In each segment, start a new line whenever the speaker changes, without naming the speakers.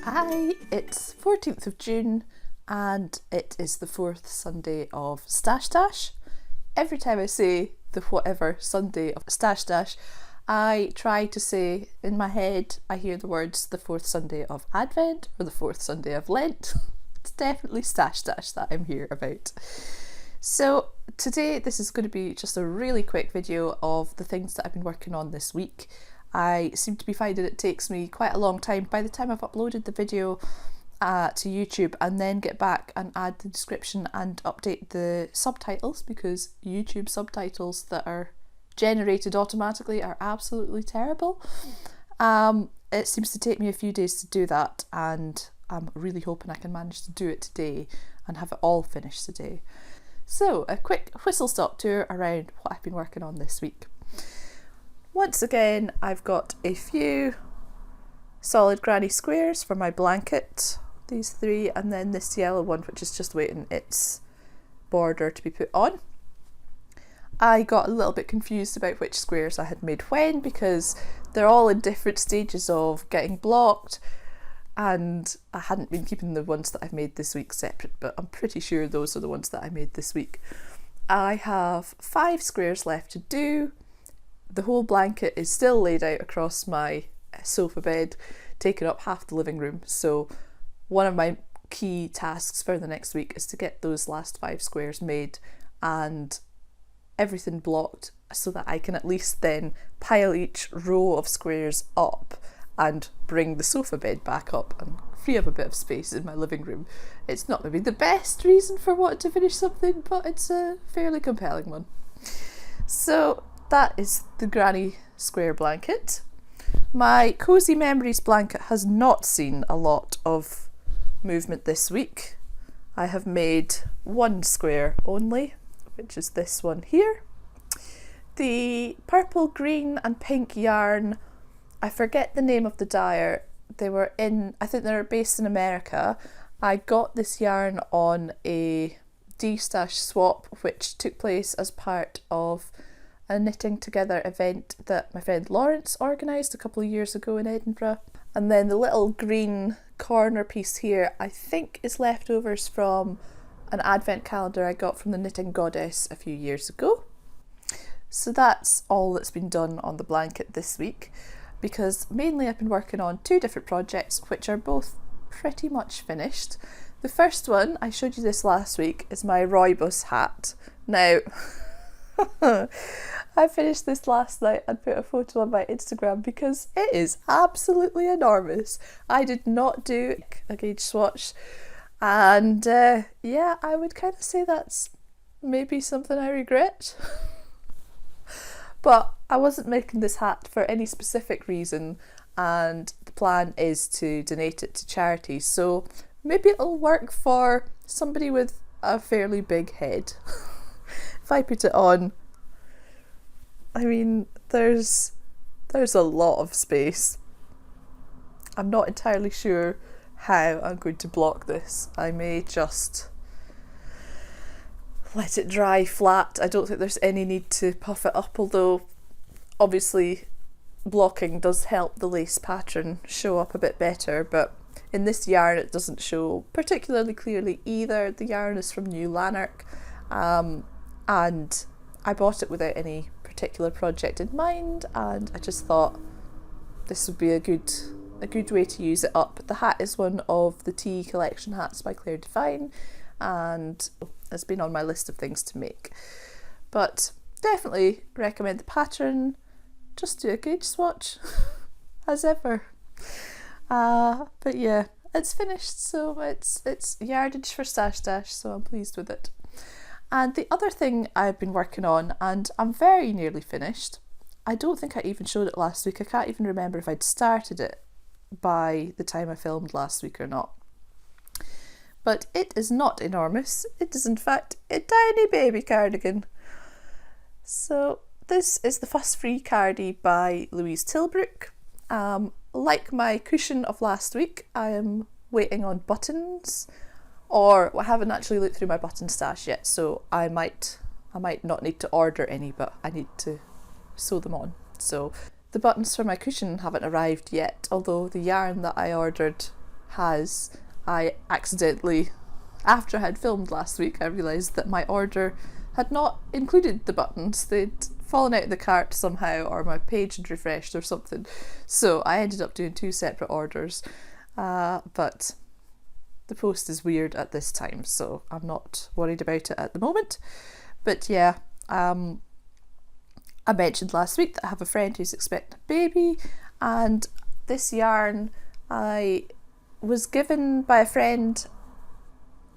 Hi, it's 14th of June and it is the fourth Sunday of Stash Dash. Every time I say the whatever Sunday of Stash Dash, I try to say in my head, I hear the words the fourth Sunday of Advent or the fourth Sunday of Lent. It's definitely Stash Dash that I'm here about. So today this is going to be just a really quick video of the things that I've been working on this week. I seem to be finding it takes me quite a long time by the time I've uploaded the video to YouTube and then get back and add the description and update the subtitles, because YouTube subtitles that are generated automatically are absolutely terrible. It seems to take me a few days to do that, and I'm really hoping I can manage to do it today and have it all finished today. So a quick whistle-stop tour around what I've been working on this week. Once again, I've got a few solid granny squares for my blanket, these three, and then this yellow one which is just waiting its border to be put on. I got a little bit confused about which squares I had made when, because they're all in different stages of getting blocked, and I hadn't been keeping the ones that I've made this week separate, but I'm pretty sure those are the ones that I made this week. I have 5 squares left to do. The whole blanket is still laid out across my sofa bed, taking up half the living room, so one of my key tasks for the next week is to get those last 5 squares made and everything blocked so that I can at least then pile each row of squares up and bring the sofa bed back up and free up a bit of space in my living room. It's not maybe the best reason for wanting to finish something, but it's a fairly compelling one. So that is the granny square blanket. My Cozy Memories blanket has not seen a lot of movement this week. I have made 1 square only, which is this one here. The purple, green and pink yarn, I forget the name of the dyer. They were I think they're based in America. I got this yarn on a D-stash swap which took place as part of a knitting together event that my friend Lawrence organised a couple of years ago in Edinburgh. And then the little green corner piece here I think is leftovers from an advent calendar I got from the Knitting Goddess a few years ago. So that's all that's been done on the blanket this week, because mainly I've been working on 2 different projects which are both pretty much finished. The first one, I showed you this last week, is my Rooibos hat. Now, I finished this last night and put a photo on my Instagram because it is absolutely enormous. I did not do a gauge swatch, and yeah, I would kind of say that's maybe something I regret. But I wasn't making this hat for any specific reason, and the plan is to donate it to charity, so maybe it'll work for somebody with a fairly big head. If I put it on, I mean, there's a lot of space. I'm not entirely sure how I'm going to block this. I may just let it dry flat. I don't think there's any need to puff it up, although obviously blocking does help the lace pattern show up a bit better, but in this yarn it doesn't show particularly clearly either. The yarn is from New Lanark, and I bought it without any particular project in mind, and I just thought this would be a good way to use it up. The hat is one of the tea collection hats by Claire Devine, and it's been on my list of things to make. But definitely recommend the pattern. Just do a gauge swatch as ever. But yeah, it's finished, so it's yardage for Stash Dash, so I'm pleased with it. And the other thing I've been working on, and I'm very nearly finished, I don't think I even showed it last week. I can't even remember if I'd started it by the time I filmed last week or not. But it is not enormous. It is in fact a tiny baby cardigan. So this is the Fuss Free Cardie by Louise Tilbrook. Like my cushion of last week, I am waiting on buttons, or I haven't actually looked through my button stash yet, so I might not need to order any, but I need to sew them on. So the buttons for my cushion haven't arrived yet, although the yarn that I ordered I accidentally, after I had filmed last week, I realised that my order had not included the buttons. They'd fallen out of the cart somehow, or my page had refreshed or something. So I ended up doing 2 separate orders. But the post is weird at this time, so I'm not worried about it at the moment. But yeah, I mentioned last week that I have a friend who's expecting a baby, and this yarn I was given by a friend.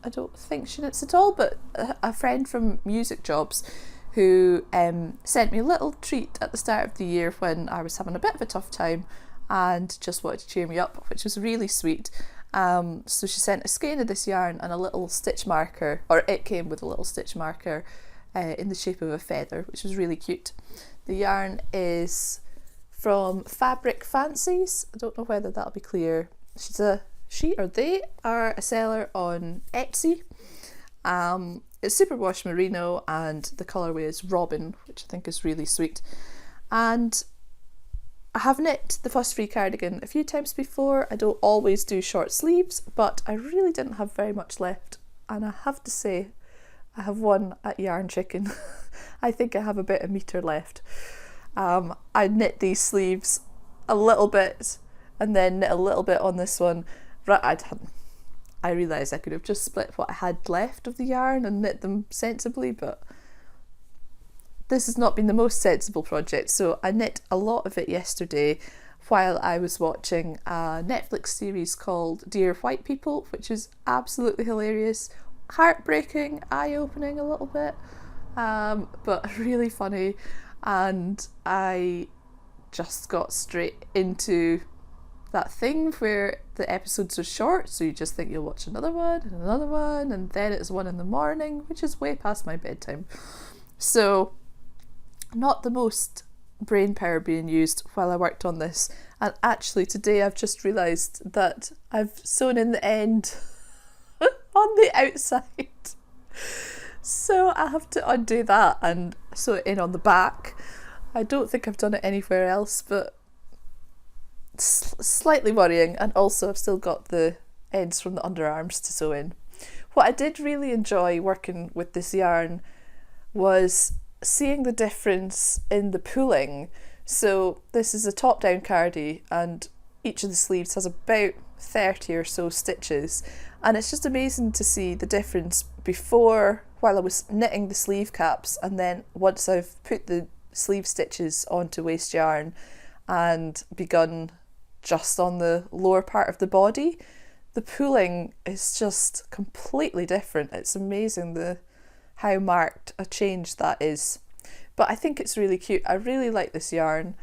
I don't think she knits at all, but a friend from Music Jobs who sent me a little treat at the start of the year when I was having a bit of a tough time and just wanted to cheer me up, which was really sweet. So she sent a skein of this yarn and a little stitch marker, or it came with a little stitch marker in the shape of a feather, which was really cute. The yarn is from Fabric Fancies. I don't know whether that'll be clear. They are a seller on Etsy. It's superwash merino and the colourway is Robin, which I think is really sweet. And I have knit the Fuss Free cardigan a few times before. I don't always do short sleeves, but I really didn't have very much left. And I have to say, I have one at Yarn Chicken. I think I have a bit of metre left. I knit these sleeves a little bit and then knit a little bit on this one. I realised I could have just split what I had left of the yarn and knit them sensibly, but this has not been the most sensible project, so I knit a lot of it yesterday while I was watching a Netflix series called Dear White People, which is absolutely hilarious, heartbreaking, eye-opening a little bit, but really funny, and I just got straight into that thing where the episodes are short, so you just think you'll watch another one, and then it's 1 in the morning, which is way past my bedtime. So not the most brain power being used while I worked on this. And actually today I've just realised that I've sewn in the end on the outside. So I have to undo that and sew it in on the back. I don't think I've done it anywhere else, but slightly worrying. And also I've still got the ends from the underarms to sew in. What I did really enjoy working with this yarn was seeing the difference in the pulling. So this is a top down cardie and each of the sleeves has about 30 or so stitches, and it's just amazing to see the difference before, while I was knitting the sleeve caps, and then once I've put the sleeve stitches onto waste yarn and begun just on the lower part of the body, the pulling is just completely different. It's amazing how marked a change that is. But I think it's really cute. I really like this yarn.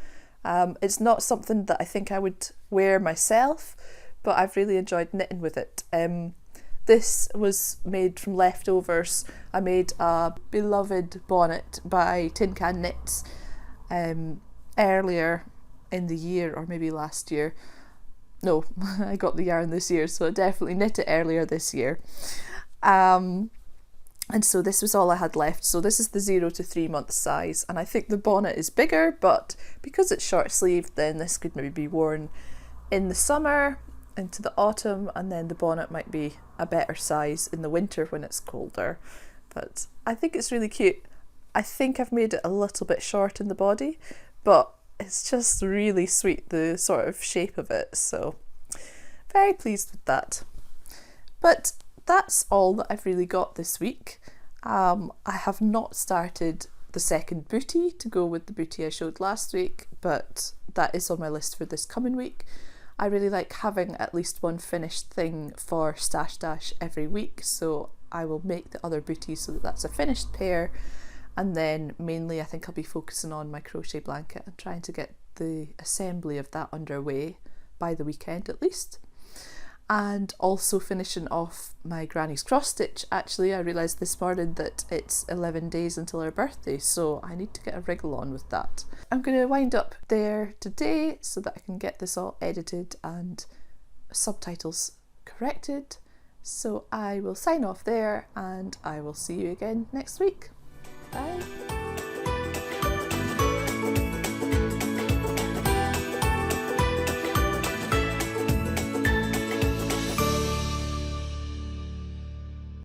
It's not something that I think I would wear myself, but I've really enjoyed knitting with it. This was made from leftovers. I made a beloved bonnet by Tin Can Knits earlier in the year, or maybe last year. No, I got the yarn this year, so I definitely knit it earlier this year. And so this was all I had left. So this is the 0 to 3 month size, and I think the bonnet is bigger, but because it's short sleeved, then this could maybe be worn in the summer, into the autumn, and then the bonnet might be a better size in the winter when it's colder. But I think it's really cute. I think I've made it a little bit short in the body, but it's just really sweet, the sort of shape of it. So very pleased with that. But that's all that I've really got this week. I have not started the second booty to go with the booty I showed last week, but that is on my list for this coming week. I really like having at least one finished thing for Stash Dash every week, so I will make the other booty so that that's a finished pair, and then mainly I think I'll be focusing on my crochet blanket and trying to get the assembly of that underway by the weekend at least. And also finishing off my granny's cross stitch. Actually, I realised this morning that it's 11 days until her birthday, so I need to get a wriggle on with that. I'm going to wind up there today so that I can get this all edited and subtitles corrected. So I will sign off there, and I will see you again next week. Bye.